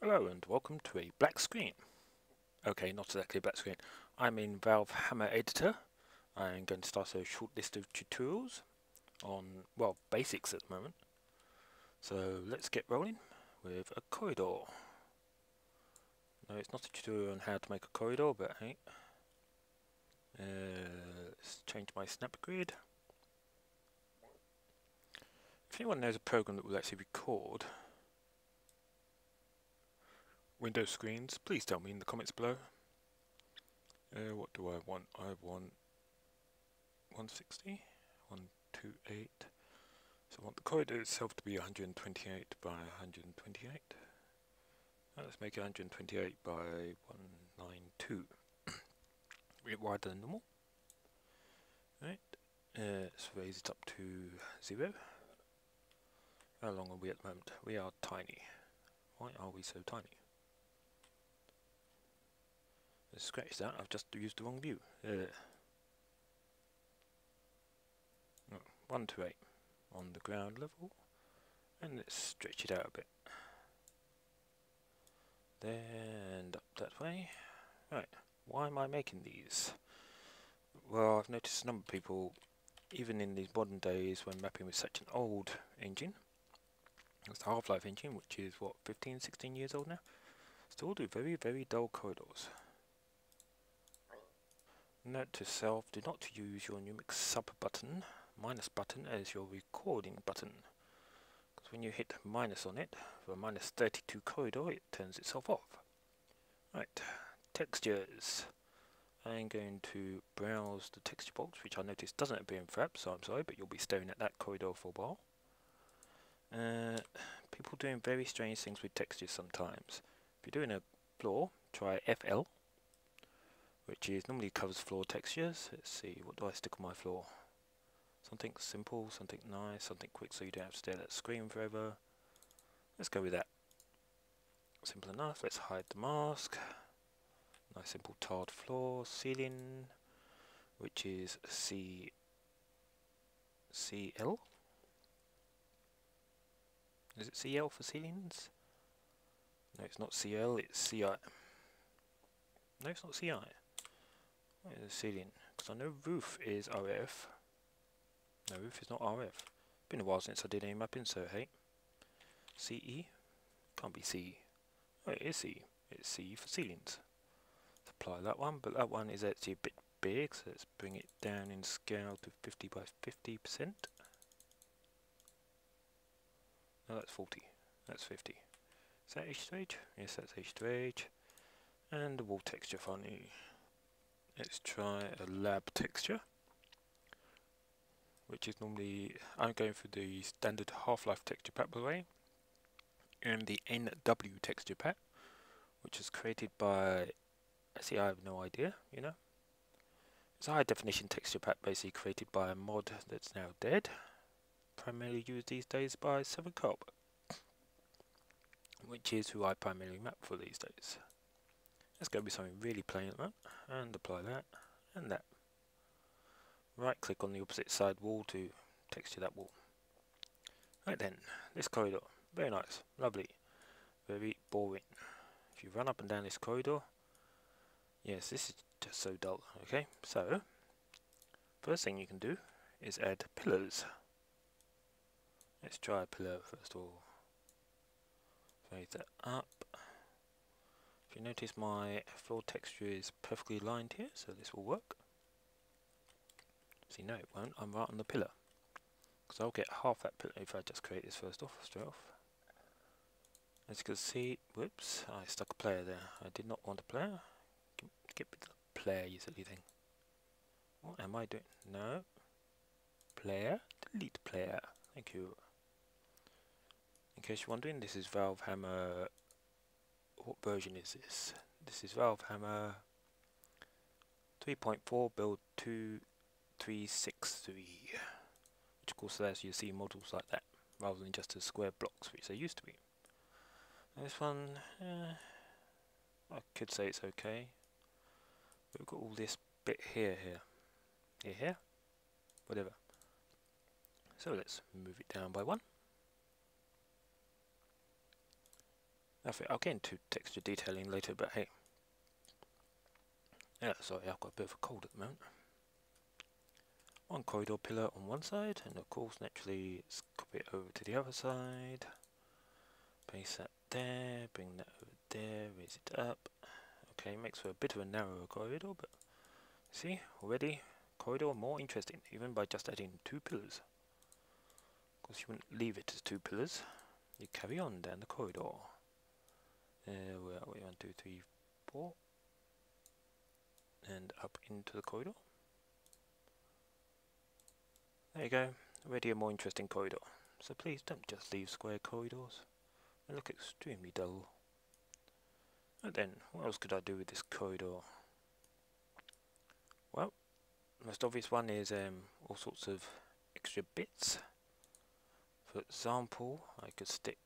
Hello and welcome to a black screen. Okay, not exactly a black screen. I'm in Valve Hammer Editor. I'm going to start a short list of tutorials on, well, basics at the moment. So let's get rolling with a corridor. No, it's not a tutorial on how to make a corridor, but hey. Let's change my snap grid. If anyone knows a program that will actually record Windows screens, please tell me in the comments below. What do I want? I want 160, 128. So I want the corridor itself to be 128 by 128. Now let's make it 128 by 192. A bit wider than normal. Right. Let's raise it up to 0. How long are we at the moment? We are tiny. Why are we so tiny? Let's scratch that. I've just used the wrong view. 128 on the ground level. And let's stretch it out a bit. Then up that way. Right. Why am I making these? Well, I've noticed a number of people, even in these modern days when mapping with such an old engine, it's the Half-Life engine, which is what, 15, 16 years old now, still do very, very dull corridors. Note to self, do not use your numeric sub button, minus button, as your recording button. Because when you hit minus on it, for a minus 32 corridor, it turns itself off. Right, textures. I'm going to browse the texture box, which I notice doesn't appear in Fraps, so I'm sorry, but you'll be staring at that corridor for a while. People doing very strange things with textures sometimes. If you're doing a floor, try FL, which is normally covers floor textures. Let's see, what do I stick on my floor? Something simple, something nice, something quick so you don't have to stare at that screen forever. Let's go with that. Simple enough. Let's hide the mask. Nice simple tiled floor, ceiling, which is CL. Is it CL for ceilings? No, it's not CL, it's CI. No, it's not CI. What is the ceiling? Because I know roof is RF. No, roof is not RF. Been a while since I did any mapping, so hey. CE? Can't be CE. Oh, it is CE. It's CE for ceilings. Let's apply that one, but that one is actually a bit big, so let's bring it down in scale to 50 by 50%. No, that's 40. That's 50. Is that H2H? Yes, that's H2H. And the wall texture finally. Let's try a lab texture, which is normally, I'm going for the standard Half-Life texture pack by the way, and the NW texture pack, which is created by, actually I have no idea, you know. It's a high definition texture pack basically created by a mod that's now dead, primarily used these days by 7Carp, which is who I primarily map for these days. Let's go with something really plain at that, and apply that, and that. Right click on the opposite side wall to texture that wall. Right then, this corridor, very nice, lovely, very boring. If you run up and down this corridor, yes, this is just so dull. Okay, so first thing you can do is add pillars. Let's try a pillar first of all. Raise that up. If you notice, my floor texture is perfectly aligned here, so this will work. See, no it won't, I'm right on the pillar. Because I'll get half that pillar if I just create this first off, straight off. As you can see, whoops, I stuck a player there. I did not want a player. Get rid of the player, you silly thing. What am I doing? No. Player, delete player. Thank you. In case you're wondering, this is Valve Hammer. What version is this? This is Valve Hammer 3.4 build 2363, which of course allows you to see models like that rather than just as square blocks, which they used to be. This one, I could say it's okay. But we've got all this bit here, whatever. So let's move it down by one. I'll get into texture detailing later, but hey. Yeah, sorry, I've got a bit of a cold at the moment. One corridor pillar on one side, and of course, naturally, let's copy it over to the other side. Place that there, bring that over there, raise it up. Okay, makes for a bit of a narrower corridor, but see, already, corridor more interesting, even by just adding 2 pillars. Of course, you wouldn't leave it as 2 pillars. You carry on down the corridor. Where are we? 1, 2, 3, 4. And up into the corridor. There you go, already a more interesting corridor. So please don't just leave square corridors. They look extremely dull. And then, what else could I do with this corridor? Well, the most obvious one is all sorts of extra bits. For example, I could stick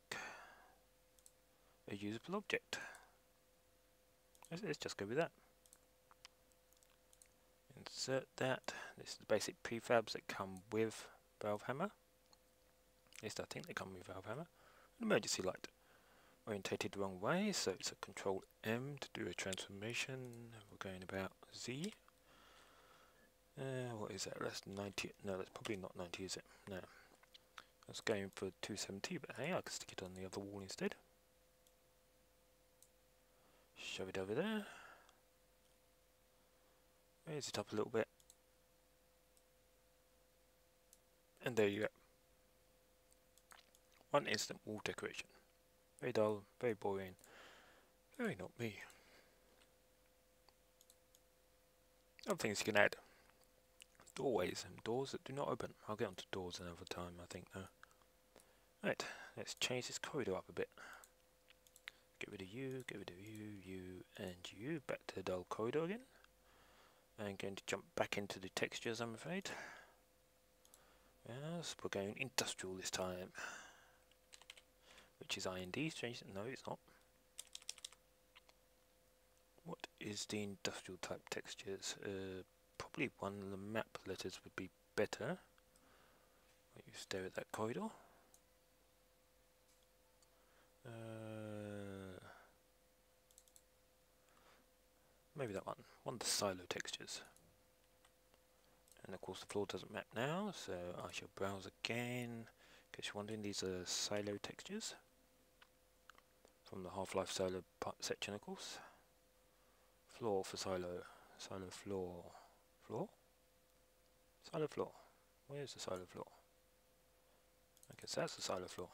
a usable object. Let's just go with that. Insert that. This is the basic prefabs that come with Valve Hammer. At least I think they come with Valve Hammer. An emergency light. Orientated the wrong way, so it's a Control M to do a transformation. We're going about Z. What is that? That's 90. No, that's probably not 90, is it? No. I was going for 270, but hey, I can stick it on the other wall instead. Shove it over there. Raise it up a little bit. And there you go. One instant wall decoration. Very dull, very boring, very not me. Other things you can add. Doorways and doors that do not open. I'll get onto doors another time, I think, though. Right, let's change this corridor up a bit. Get rid of you, you, and you. Back to the dull corridor again. I'm going to jump back into the textures, I'm afraid. Yes, we're going industrial this time. Which is IND, strange. No, it's not. What is the industrial type textures? Probably one of the map letters would be better. You stare at that corridor. Maybe that one. One of the silo textures. And of course the floor doesn't map now, so I shall browse again. In case you're wondering, these are silo textures. From the Half-Life silo section, of course. Floor for silo. Silo floor. Floor? Silo floor. Where's the silo floor? Okay, so that's the silo floor.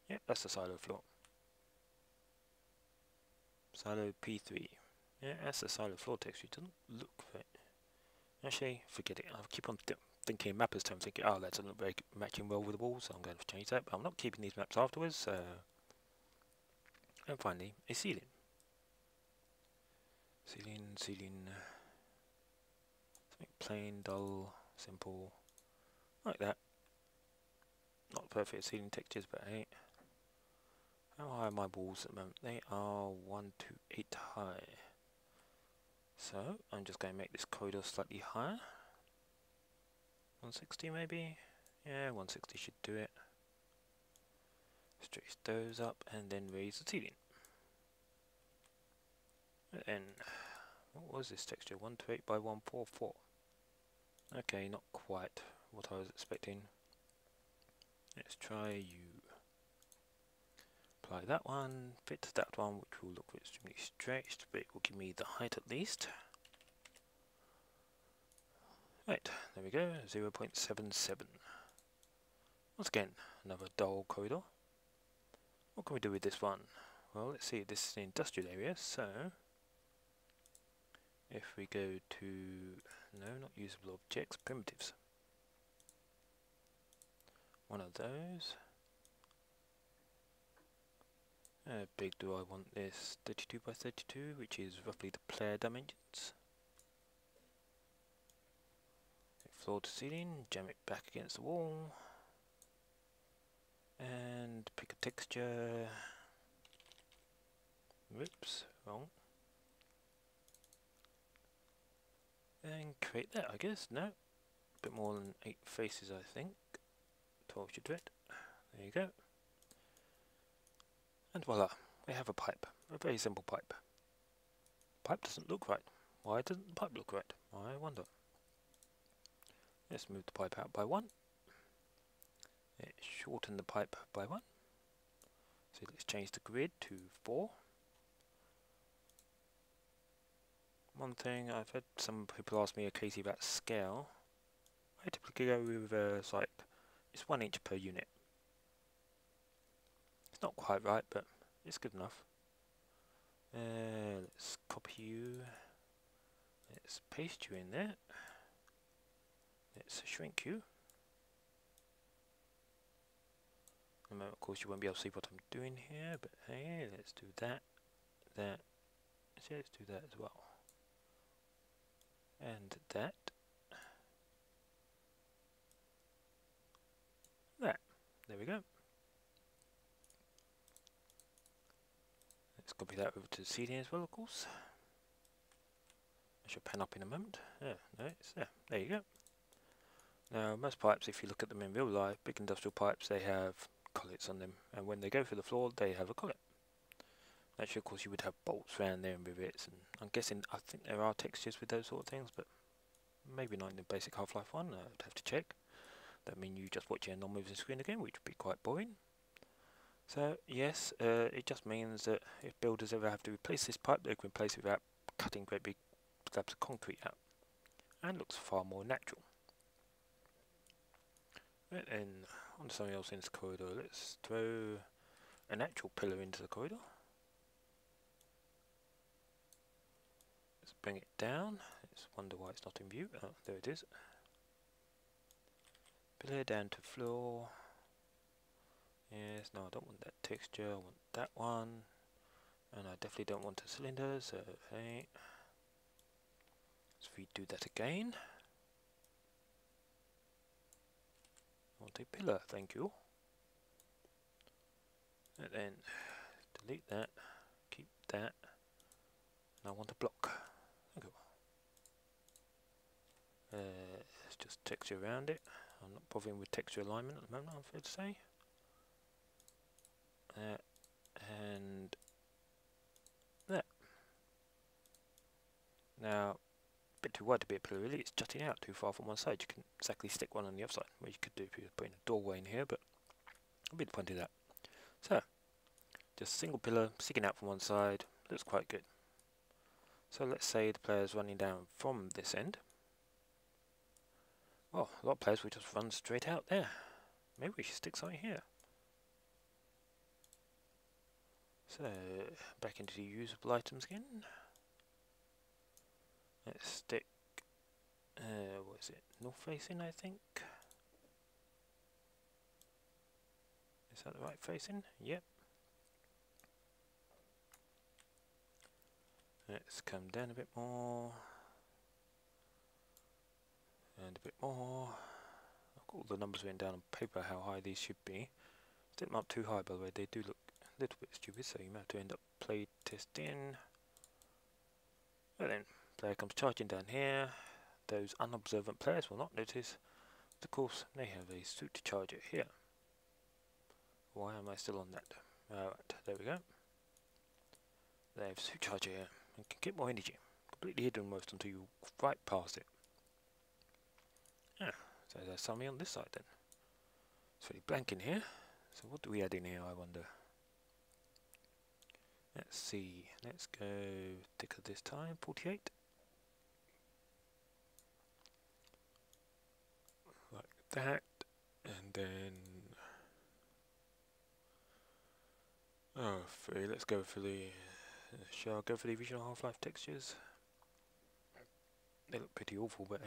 Yep, that's the silo floor. Silo P3. Yeah, that's the silo floor texture. It doesn't look right. Actually, forget it. I'll keep on thinking in mappers terms, thinking, oh, that doesn't look very matching well with the walls, so I'm going to change that. But I'm not keeping these maps afterwards, so... And finally, a ceiling. Ceiling. Something plain, dull, simple. Like that. Not perfect ceiling textures, but hey. How high are my walls at the moment? They are 128 high. So, I'm just going to make this corridor slightly higher. 160 maybe? Yeah, 160 should do it. Stretch those up and then raise the ceiling. And then, what was this texture? 128 by 144. Okay, not quite what I was expecting. Let's try you. Apply that one, fit that one, which will look extremely stretched, but it will give me the height at least. Right, there we go, 0.77. Once again, another dull corridor. What can we do with this one? Well, let's see, this is the industrial area, so if we go to, no, not usable objects, primitives. One of those. How big do I want this? 32 by 32, which is roughly the player dimensions. Floor to ceiling, jam it back against the wall. And pick a texture. Whoops, wrong. And create that, I guess. No, a bit more than 8 faces, I think. 12 should do it. There you go. And voila, we have a pipe, a very simple pipe. Pipe doesn't look right. Why doesn't the pipe look right? I wonder. Let's move the pipe out by 1. Let's shorten the pipe by 1. So let's change the grid to 4. One thing, I've had some people ask me occasionally about scale. I typically go with it's 1 inch per unit. It's not quite right, but it's good enough. Let's copy you. Let's paste you in there. Let's shrink you. Of course you won't be able to see what I'm doing here, but hey, let's do that, that, so let's do that as well. And that. That. There we go. Let's copy that over to the CD as well, of course. I should pan up in a moment. Yeah, no, it's there. There you go. Now, most pipes, if you look at them in real life, big industrial pipes, they have collets on them, and when they go through the floor, they have a collet. Actually, of course, you would have bolts around there and rivets, and I'm guessing, I think there are textures with those sort of things, but maybe not in the basic Half-Life 1. I'd have to check. That means you just watch a non-moving screen again, which would be quite boring. So yes, it just means that if builders ever have to replace this pipe, they can replace it without cutting great big slabs of concrete out, and looks far more natural. And then on to something else in this corridor. Let's throw an actual pillar into the corridor. Let's bring it down. Let's wonder why it's not in view. Oh, there it is. Pillar down to floor. Yes, no, I don't want that texture, I want that one. And I definitely don't want a cylinder, so hey. Let's redo that again. I want a pillar, thank you. And then delete that, keep that. And I want a block. Thank you. Let's just texture around it. I'm not bothering with texture alignment at the moment, I'm fair to say. And that. Now, a bit too wide to be a pillar really, it's jutting out too far from one side. You can exactly stick one on the other side, which you could do if you were putting a doorway in here, but I'll be the point of that. So, just a single pillar sticking out from one side, looks quite good. So let's say the player's running down from this end. Well, a lot of players will just run straight out there. Maybe we should stick something here. So, back into the usable items again. Let's stick, what is it, north facing I think? Is that the right facing? Yep. Let's come down a bit more. And a bit more. I've got all the numbers written down on paper how high these should be. Set them up too high by the way, they do look a little bit stupid, so you might have to end up play testing. Well then, player comes charging down here. Those unobservant players will not notice. Of course, they have a suit charger here. Why am I still on that? Alright, there we go. They have a suit charger here and can get more energy. Completely hidden almost until you right past it. Yeah, so there's something on this side then. It's really blank in here. So what do we add in here, I wonder? Let's see. Let's go thicker this time. 48. Like that. And then... oh, let's go for the... shall I go for the original Half-Life textures? They look pretty awful, but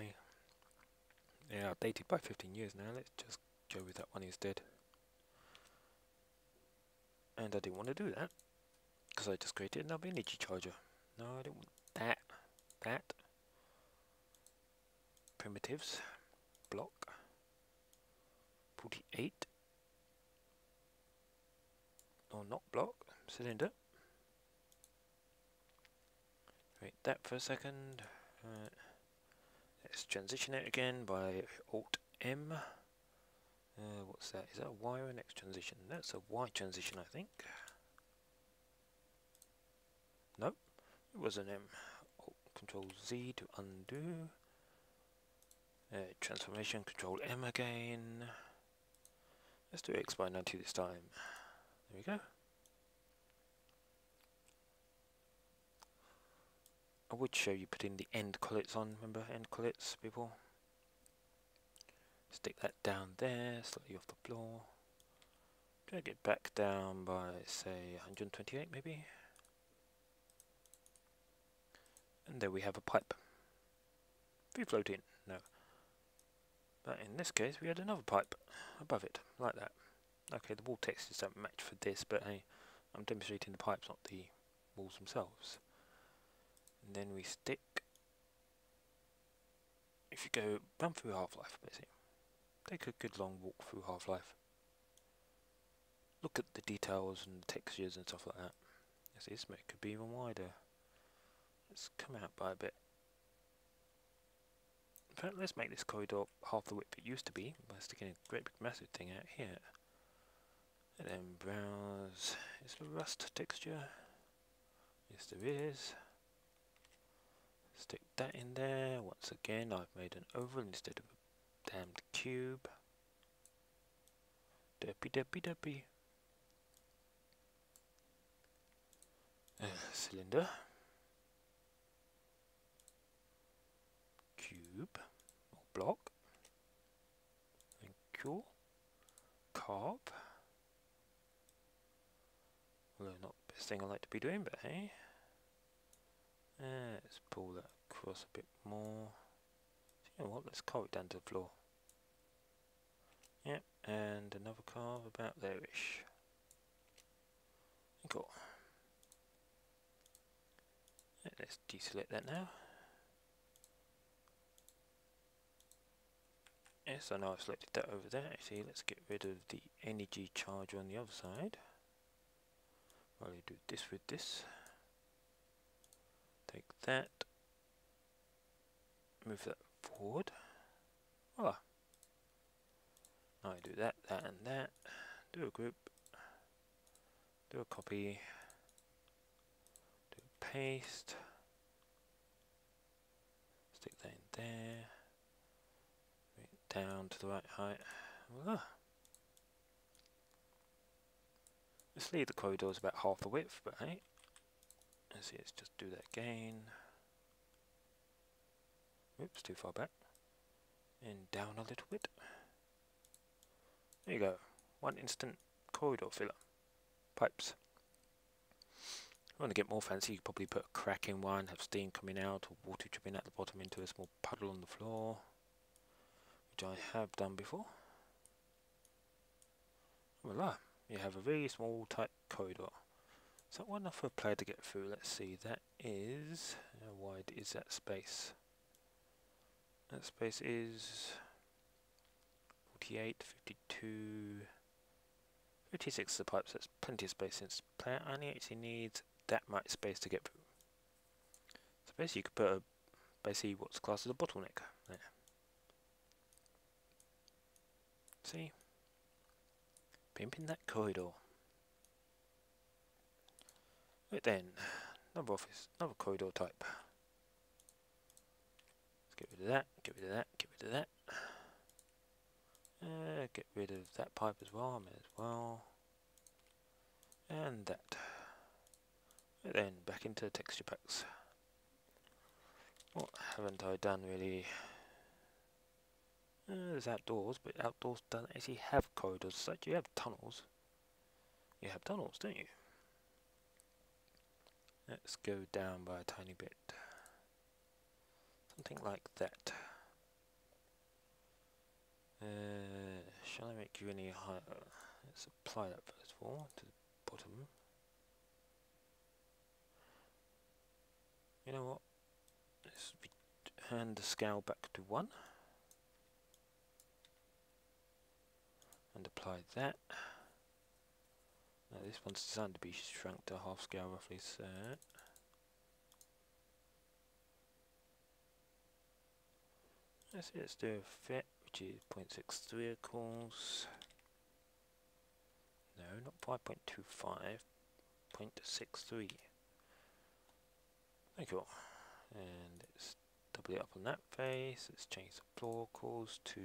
they are dated by 15 years now. Let's just go with that one instead. And I didn't want to do that, because I just created another energy charger. No, I don't want that. That. Primitives. Block. 48. Or not block. Cylinder. Wait that for a second. Let's transition it again by Alt-M. What's that? Is that a Y or an X transition? That's a Y transition, I think. Nope, it was an M. Control Z to undo. Transformation, Control M again. Let's do X by 90 this time. There we go. I would show you putting the end collets on, remember end collets, people? Stick that down there, slightly off the floor. Drag it back down by, say, 128 maybe. And there we have a pipe. Free floating, no. But in this case, we had another pipe above it, like that. Okay, the wall textures don't match for this, but hey, I'm demonstrating the pipes, not the walls themselves. And then we stick, if you go run through Half-Life, basically. Take a good long walk through Half-Life. Look at the details and the textures and stuff like that. Yes, this could be even wider. Let's come out by a bit. In fact, let's make this corridor half the width it used to be by sticking a great big massive thing out here. And then browse. Is there rust texture? Yes, there is. Stick that in there. Once again, I've made an oval instead of a damned cube. Derpy, derpy, derpy. Cylinder. Cube. Or block. Thank you. Carb. Although not the best thing I like to be doing, but hey. Let's pull that across a bit more. You know what, let's carve it down to the floor. Yep, and another carve about there-ish. Cool. Let's deselect that now. Yes, I know I've selected that over there. Actually, let's get rid of the energy charger on the other side. Well, you do this with this. Take that. Move that forward. Voila. Now I do that, that and that. Do a group. Do a copy. Do a paste. Stick that in there. Bring it down to the right height. Voila. Let's leave the corridors about half the width, but hey. Let's see, let's just do that again. Oops, too far back. And down a little bit. There you go. One instant corridor filler. Pipes. If you want to get more fancy, you could probably put a crack in one, have steam coming out, or water dripping at the bottom into a small puddle on the floor, which I have done before. Voila, you have a very small tight corridor. Is that wide enough for a player to get through? Let's see, that is, how wide is that space? That space is 48, 52, 56 the pipes. That's plenty of space since the player only actually needs that much space to get through. So basically you could put a, basically what's classed as a bottleneck there. See? Pimping that corridor. Right then, another office, another corridor type. Let's get rid of that, get rid of that, get rid of that. Get rid of that pipe as well, I may as well. And that. Right then, back into the texture packs. What haven't I done really? There's outdoors, but outdoors doesn't actually have corridors as such. You have tunnels. You have tunnels, don't you? Let's go down by a tiny bit. Something like that. Shall I make you any higher? Let's apply that first of all to the bottom. You know what? Let's hand the scale back to 1. And apply that. Now this one's designed to be shrunk to half scale roughly, so let's do a fit, which is 0.63 equals, no, not 5.25, 0.63. Cool. And let's double it up on that face. Let's change the floor calls to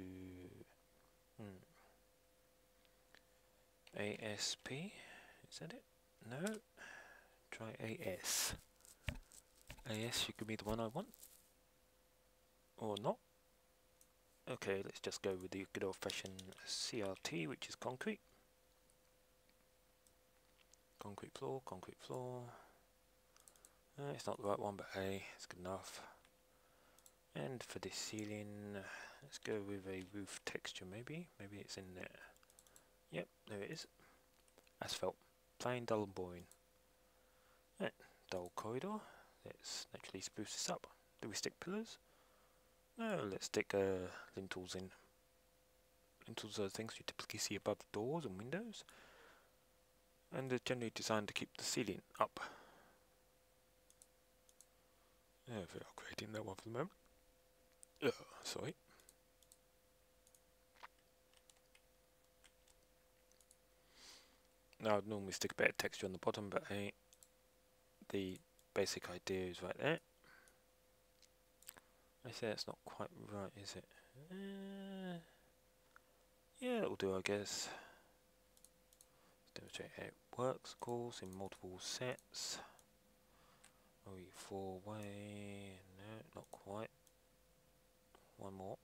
ASP. Is that it? No. Try AS. AS should be the one I want. Or not. Okay, let's just go with the good old-fashioned CRT, which is concrete. Concrete floor, concrete floor. It's not the right one, but hey, it's good enough. And for this ceiling, let's go with a roof texture maybe. Maybe it's in there. Yep, there it is. Asphalt. Plain, dull and boring. Right, dull corridor. Let's naturally spruce this up. Do we stick pillars? No, let's stick lintels in. Lintels are things you typically see above the doors and windows. And they're generally designed to keep the ceiling up. Yeah, we are creating that one for the moment. Sorry. Now I'd normally stick a bit of texture on the bottom, but hey, the basic idea is right there. I say that's not quite right, is it? Yeah, it'll do, I guess. Let's demonstrate how it works, of course, in multiple sets. Oh, 4-way. No, not quite. One more.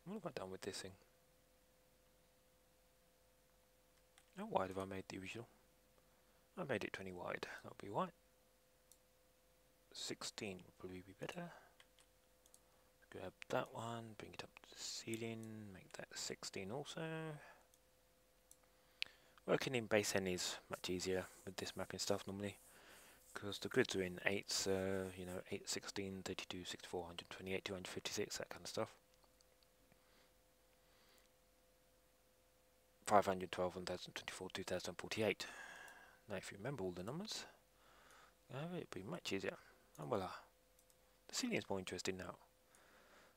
What have I done with this thing? How wide have I made the original? I made it 20 wide. That'll be wide. 16 would probably be better. Grab that one, bring it up to the ceiling, make that 16 also. Working in base N is much easier with this mapping stuff normally, because the grids are in 8s, you know, 8, 16, 32, 64, 128, 256, that kind of stuff. 512, 1024, 2048. Now if you remember all the numbers, it'd be much easier. And voila. The ceiling is more interesting now.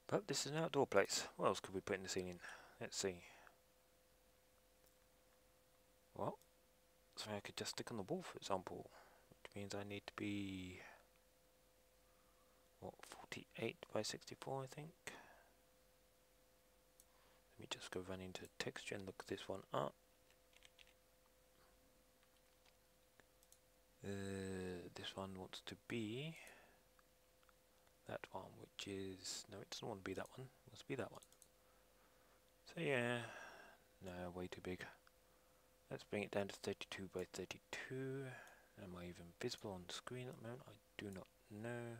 But this is an outdoor place. What else could we put in the ceiling? Let's see. Well, so I could just stick on the wall, for example, which means I need to be, what, 48 by 64, I think. Let me just go run into texture and look this one up. This one wants to be that one, which is, no, it doesn't want to be that one, it wants to be that one. So yeah, no, way too big. Let's bring it down to 32 by 32. Am I even visible on the screen at the moment? I do not know.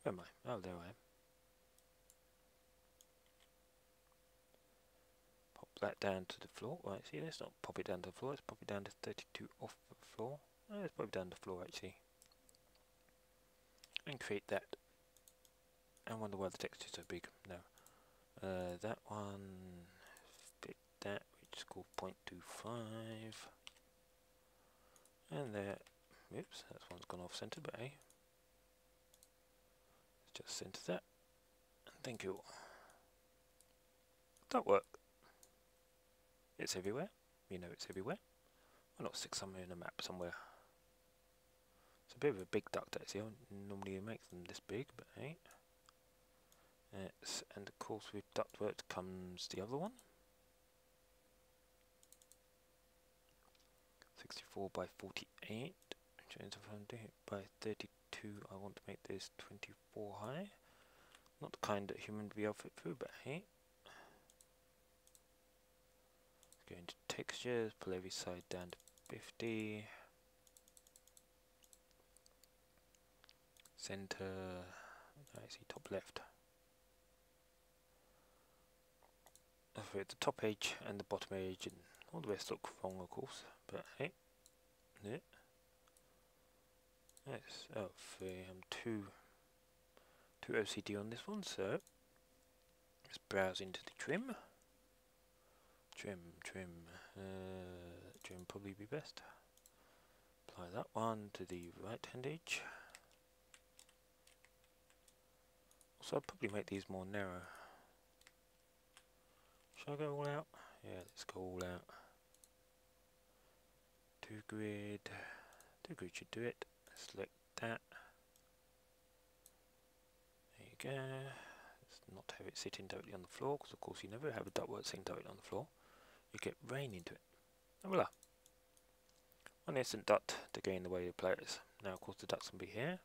Where am I? Oh, there I am. Pop that down to the floor. Right, see, let's not pop it down to the floor, let's pop it down to 32 off the floor. Let's pop it down to the floor actually. And create that. I wonder why the texture is so big. No. That one, fit that, which is called 0.25. And there, oops, that one's gone off center, but hey. Let's just center that. And thank you. That worked. It's everywhere. You know it's everywhere. Why not stick somewhere in a map somewhere? It's a bit of a big duct actually. I don't normally make them this big, but hey. And of course with ductwork comes the other one. 64 by 48. Change if I'm doing it by 32. I want to make this 24 high. Not the kind that human would be able to fit through, but hey. Go into textures, pull every side down to 50. Center, I see top left. For the top edge and the bottom edge, and all the rest look wrong, of course. But hey, yeah. Yes. Oh, I'm too OCD on this one, so let's browse into the trim. Trim probably be best. Apply that one to the right hand edge. So I'll probably make these more narrow. Shall I go all out? Yeah, let's go all out. 2 grid, degree should do it. Select that. There you go. Let's not have it sitting directly on the floor, because of course you never have a ductwork sitting directly on the floor. You get rain into it. And voila. One instant duct to get in the way of the players. Now of course the ducts can be here.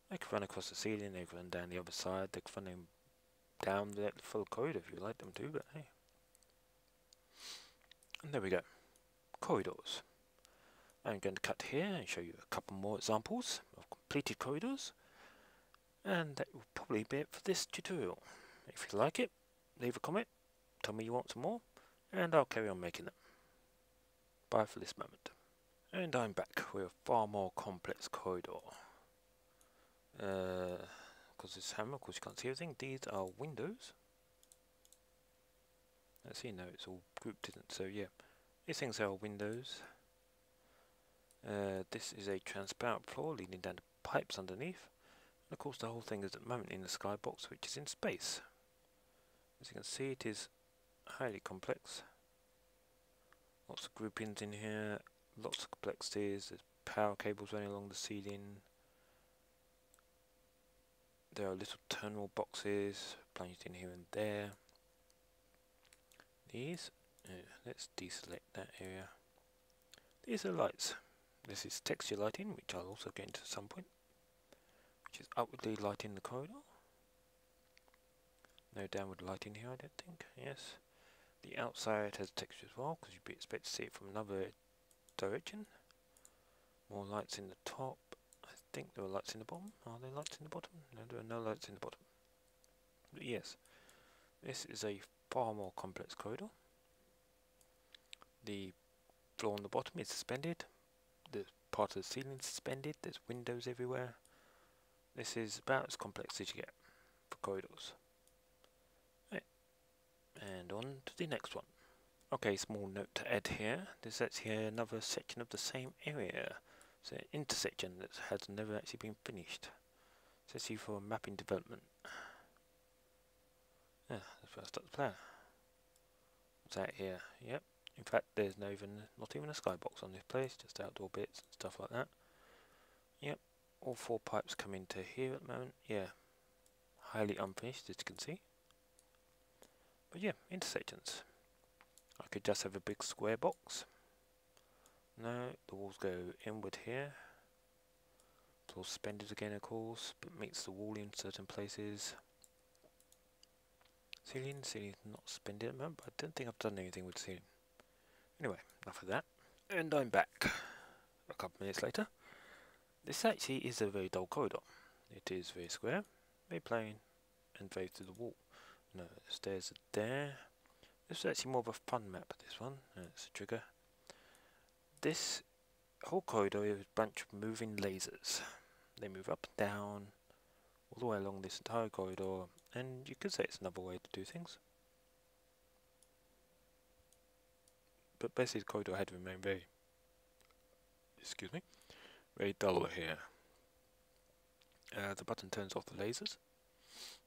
They can run across the ceiling, they can run down the other side, they can run them down the full corridor if you like them to, but hey. And there we go. Corridors. I'm going to cut here and show you a couple more examples of completed corridors. And that will probably be it for this tutorial. If you like it, leave a comment, tell me you want some more, and I'll carry on making them. Bye for this moment. And I'm back with a far more complex corridor. Because this hammer, of course you can't see everything. These are windows. Let's see, no, it's all grouped, isn't it? So yeah, these things are windows. This is a transparent floor leading down to pipes underneath. And of course the whole thing is at the moment in the skybox, which is in space. As you can see, it is highly complex. Lots of groupings in here, lots of complexities. There's power cables running along the ceiling. There are little terminal boxes plunged in here and there. These, let's deselect that area. These are lights. This is texture lighting, which I'll also get into at some point, which is upwardly lighting the corridor. No downward lighting here, I don't think. Yes. The outside has texture as well, because you'd be expected to see it from another direction. More lights in the top. I think there are lights in the bottom. Are there lights in the bottom? No, there are no lights in the bottom. But yes, this is a far more complex corridor. The floor on the bottom is suspended. The part of the ceiling is suspended. There's windows everywhere. This is about as complex as you get for corridors. Right. And on to the next one. Okay, small note to add here. There's actually another section of the same area. It's an intersection that has never actually been finished. So let's see for mapping development. Yeah, that's where I start the player. What's that here? Yep. In fact, there's not even a skybox on this place, just outdoor bits and stuff like that. Yep. All 4 pipes come into here at the moment. Yeah. Highly unfinished, as you can see. But yeah, intersections. I could just have a big square box. No, the walls go inward here. It's all suspended again, of course, but meets the wall in certain places. Ceiling's not suspended at the moment, but I don't think I've done anything with the ceiling. Anyway, enough of that. And I'm back a couple of minutes later. This actually is a very dull corridor. It is very square, very plain, and very through the wall. No, the stairs are there. This is actually more of a fun map, this one. It's a trigger. This whole corridor is a bunch of moving lasers. They move up and down, all the way along this entire corridor, and you could say it's another way to do things. But basically the corridor had to remain very, very dull here. The button turns off the lasers.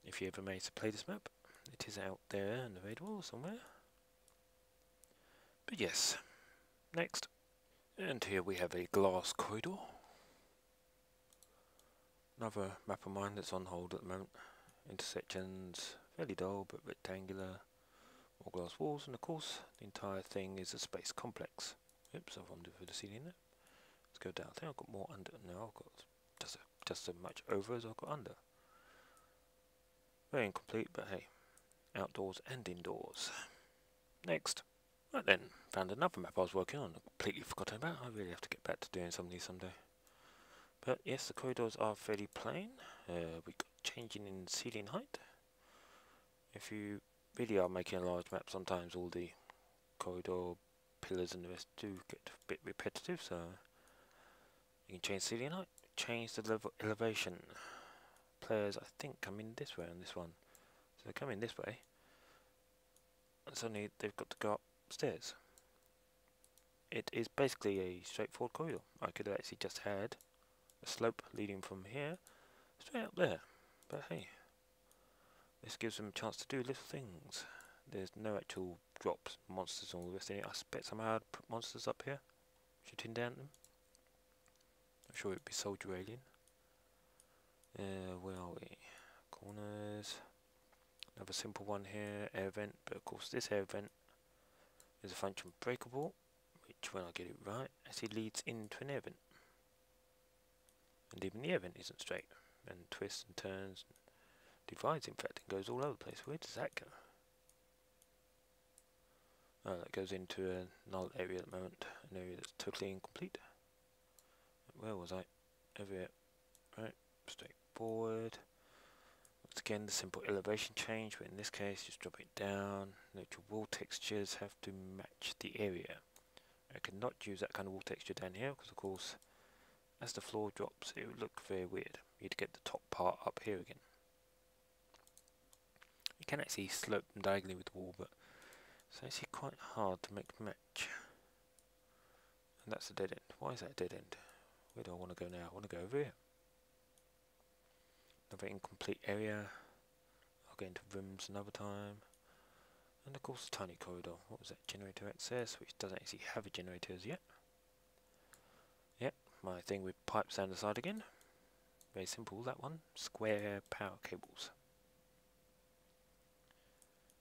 If you ever manage to play this map, it is out there and available somewhere. But yes, next. And here we have a glass corridor. Another map of mine that's on hold at the moment. Intersections, fairly dull but rectangular. More glass walls, and of course the entire thing is a space complex. Oops, I've wandered through the ceiling there. Let's go down. I think I've got more under. No, I've got just as much over as I've got under. Very incomplete, but hey, outdoors and indoors. Next. Right then, found another map I was working on, completely forgotten about. I really have to get back to doing some of these someday. But yes, the corridors are fairly plain. We've got changing in ceiling height. If you really are making a large map, sometimes all the corridor pillars and the rest do get a bit repetitive, so you can change ceiling height, change the level elevation. Players, I think, come in this way on this one. So they come in this way, and suddenly they've got to go upstairs. It is basically a straightforward corridor. I could have actually just had a slope leading from here straight up there, but hey, this gives them a chance to do little things. There's no actual drops, monsters and all the rest of it. I expect somehow I'd put monsters up here, shooting down at them. I'm sure it'd be soldier alien. Where are we? Corners. Another simple one here, air vent, but of course this air vent is a function breakable, which when I get it right, actually leads into an air vent. And even the air vent isn't straight, and twists and turns, and divides in fact, and goes all over the place. Where does that go? Oh, that goes into a null area at the moment, an area that's totally incomplete. Where was I? Over here. Right, straight forward. Once again, the simple elevation change, but in this case, just drop it down. Note your wall textures have to match the area. I cannot use that kind of wall texture down here, because of course, as the floor drops, it would look very weird. You'd get the top part up here again. You can actually slope them diagonally with the wall, but it's actually quite hard to make match. And that's a dead end. Why is that a dead end? Where do I want to go now? I want to go over here. Another incomplete area. I'll get into rooms another time. And of course, the tiny corridor. What was that? Generator access, which doesn't actually have a generator as yet. Yep, my thing with pipes down the side again. Very simple, that one. Square power cables.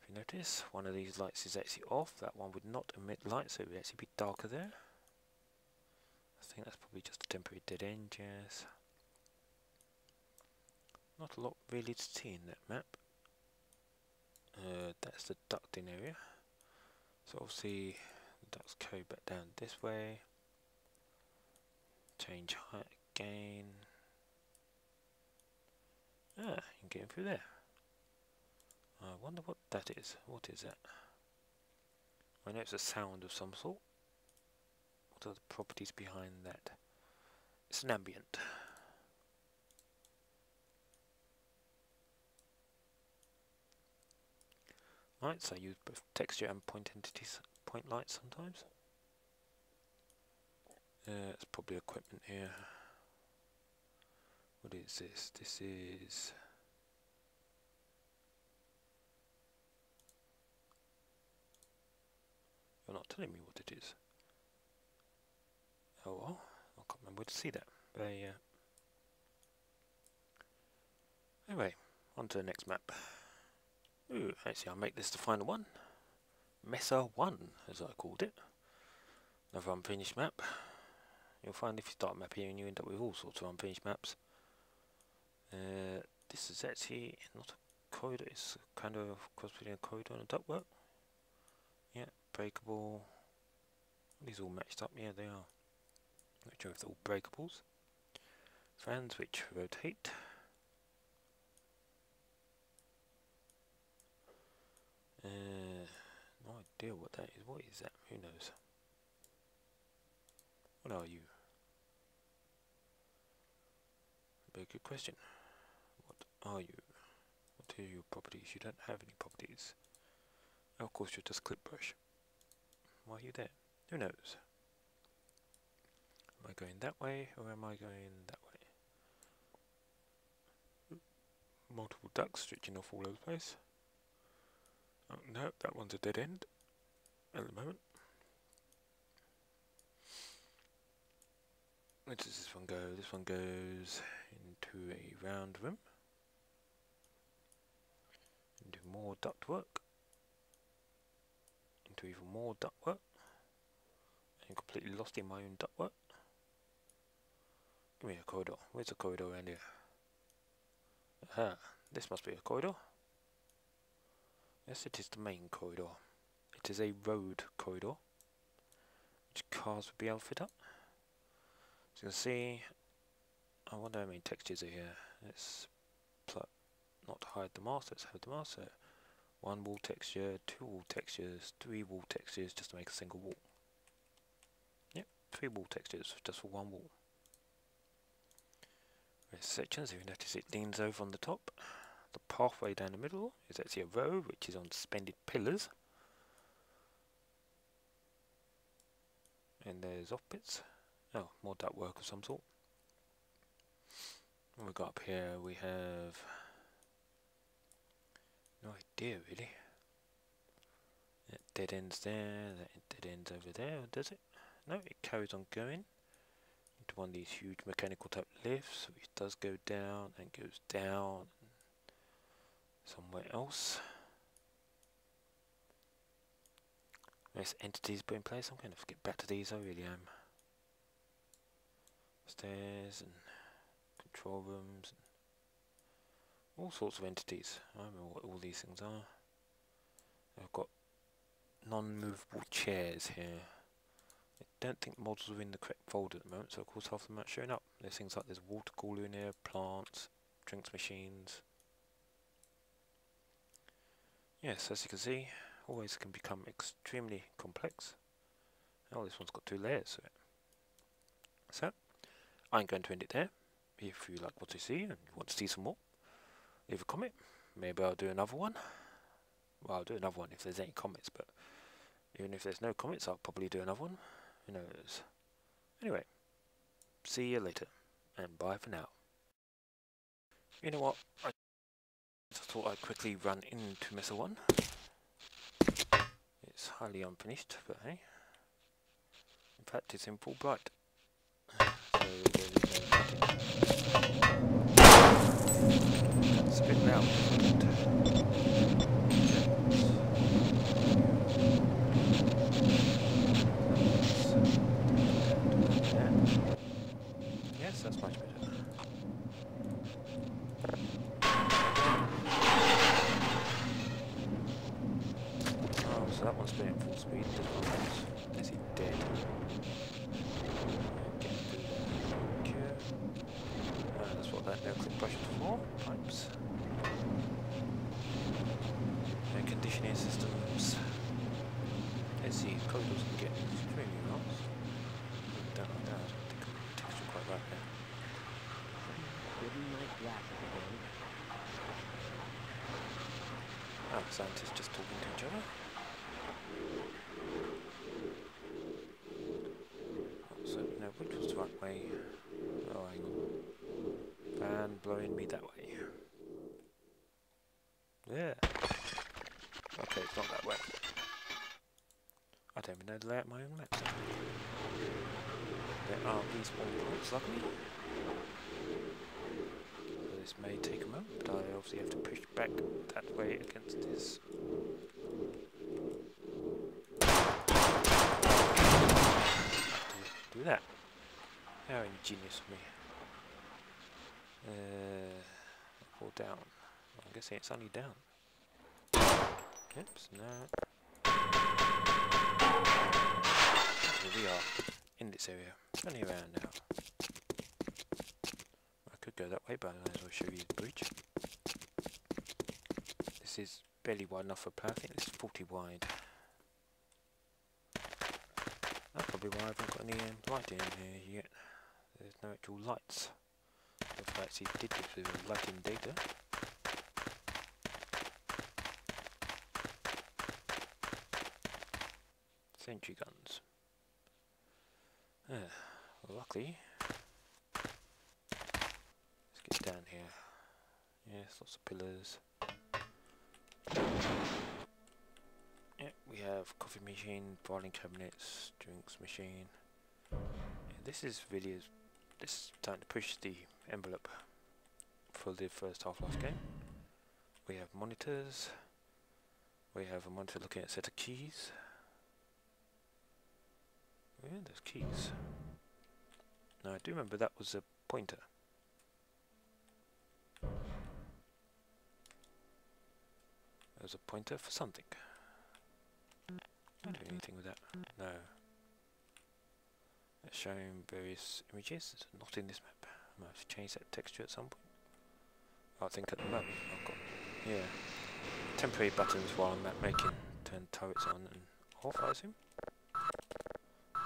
If you notice, one of these lights is actually off. That one would not emit light, so it would actually be darker there. I think that's probably just a temporary dead end, yes. Not a lot really to see in that map. That's the ducting area. So obviously the ducts carry back down this way. Change height again. Ah, you can get in through there. I wonder what that is. What is that? I know it's a sound of some sort. What are the properties behind that? It's an ambient. Right, so I use both texture and point entities, point lights sometimes. It's probably equipment here. What is this? This is... You're not telling me what it is. Oh well, I can't remember where to see that. But, anyway, on to the next map. Ooh, actually I'll make this the final one. Mesa 1, as I called it. Another unfinished map. You'll find if you start a map here and you end up with all sorts of unfinished maps. This is actually not a corridor, it's kind of cross between a corridor and a ductwork. Yeah, breakable. These all matched up, yeah they are. Not sure if they're all breakables. Fans which rotate. No idea what that is. What is that? Who knows? What are you? Very good question. What are you? What are your properties? You don't have any properties. Oh, of course you're just clip brush. Why are you there? Who knows? Am I going that way or am I going that way? Multiple ducts stretching off all over the place. Oh, no, that one's a dead end at the moment. Where does this one go? This one goes into a round room. Into more ductwork. Into even more ductwork. I'm completely lost in my own ductwork. Give me a corridor. Where's the corridor around here? Aha, this must be a corridor. Yes, it is the main corridor. It is a road corridor, which cars would be able to fit up. As you can see, I wonder how many textures are here. Let's not hide the mask, let's hide the mask. So 1 wall texture, 2 wall textures, 3 wall textures just to make a single wall. Yep, 3 wall textures just for 1 wall. There's sections, if you notice it leans over on the top. The pathway down the middle is actually a road which is on suspended pillars. And there's off bits. Oh, more ductwork of some sort. What we've got up here, we have no idea really. That dead ends there, that dead ends over there, does it? No, it carries on going. into one of these huge mechanical type lifts, which does go down and goes down somewhere else. Nice entities put in place. I'm going to get back to these, I really am. Stairs and control rooms and all sorts of entities. I don't know what all these things are. I've got non-movable chairs here. I don't think models are in the correct folder at the moment, so of course half of them aren't showing up. There's things like there's water cooler in here, plants, drinks machines. Yes, as you can see, always can become extremely complex. Oh, this one's got 2 layers to it. So, I'm going to end it there. If you like what you see and you want to see some more, leave a comment. Maybe I'll do another one. Well, I'll do another one if there's any comments, but even if there's no comments, I'll probably do another one. Who knows? Anyway, see you later, and bye for now. You know what? I just thought I'd quickly run into Mesa 1. It's highly unfinished, but hey. In fact, it's in full bright. So that's a bit loud, isn't it? Yes, that's much better. Oh, so that one's been at full speed. Is he dead? That's what that no-click brush is for. Pipes. Air conditioning systems. Let's see, corridors can get extremely nice. Don't like that. I don't think the texture quite right there. Ah, scientists just talking to each other. So, no, which was the right way? Oh, hang on. Fan blowing me that way. Yeah. Okay, it's not that way. I don't even know the layout of my own maps. There are these small points, luckily. So this may take a moment, but I obviously have to push back that way against this. Do that. How ingenious of me. Fall down. I'm guessing it's only down. Oops, no. Here we are, in this area. Turning around now. I could go that way, but I might as well show you the bridge. This is barely wide enough for a player. I think it's 40 wide. That's probably why I haven't got any lighting in here yet. There's no actual lights. If I actually did this with lighting data. Sentry guns. Well, luckily, let's get down here. Yes, lots of pillars. Yeah, we have coffee machine, filing cabinets, drinks machine. Yeah, this is really this is time to push the envelope for the first Half-Life game. We have monitors. We have a monitor looking at a set of keys. Yeah, there's keys. Now I do remember that was a pointer. There's a pointer for something. Don't do anything with that. No. It's showing various images. It's not in this map. I might have to change that texture at some point. I think at the moment I've got temporary buttons while I'm map making. Turn turrets on and off, I assume.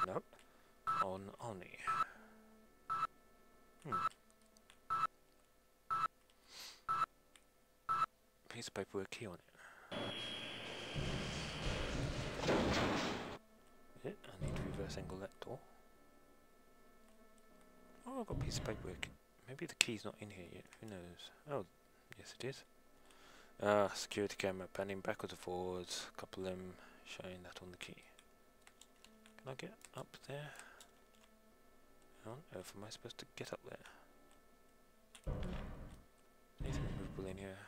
No. On only. Piece of paper with a key on it. Yeah, I need to reverse angle that door. Oh, I've got a piece of paper with a key. Maybe the key's not in here yet. Who knows? Oh, yes it is. Security camera panning backwards and forwards. A couple of them showing that on the key. Can I get up there? Hang on. How am I supposed to get up there? Anything movable in here?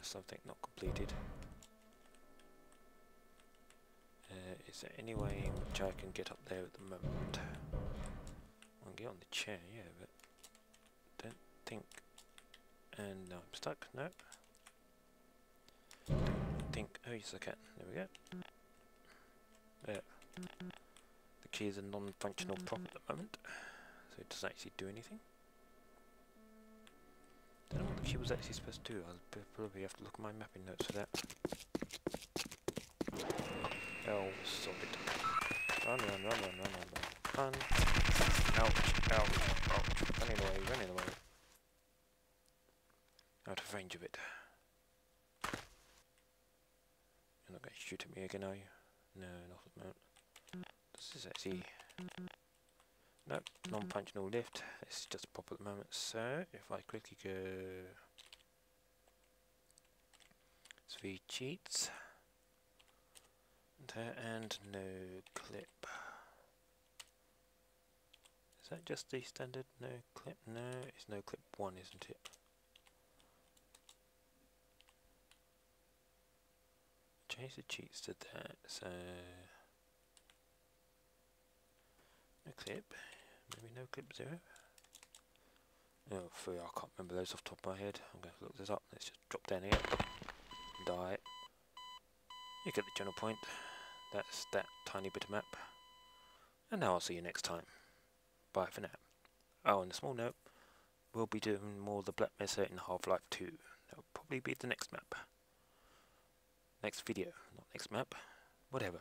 Something not completed. Is there any way in which I can get up there at the moment? I can get on the chair, yeah, but don't think. And now I'm stuck. No. Don't think. Oh yes, I can. There we go. There. The key is a non-functional prop at the moment, so it doesn't actually do anything. Don't know what the key was actually supposed to do. I'll probably have to look at my mapping notes for that. Oh, stop it. Run, run, run, run, run, run, run. Run. Ouch, ouch, ouch. Running away, running away. Out of range of it. You're not going to shoot at me again, are you? No, not at the moment. This is actually... Nope, non-functional lift. This is just a pop at the moment. So, if I quickly go... 3 cheats. And no clip. Is that just the standard no clip? No, it's no clip 1, isn't it? Change the cheats to that, so... No clip. Maybe no clip 0. Oh, 3, I can't remember those off the top of my head. I'm going to look this up. Let's just drop down here. Die. You get the general point. That's that tiny bit of map. And now I'll see you next time. Bye for now. Oh, and a small note. We'll be doing more of the Black Mesa in Half-Life 2. That'll probably be the next map. Next video. Not next map. Whatever.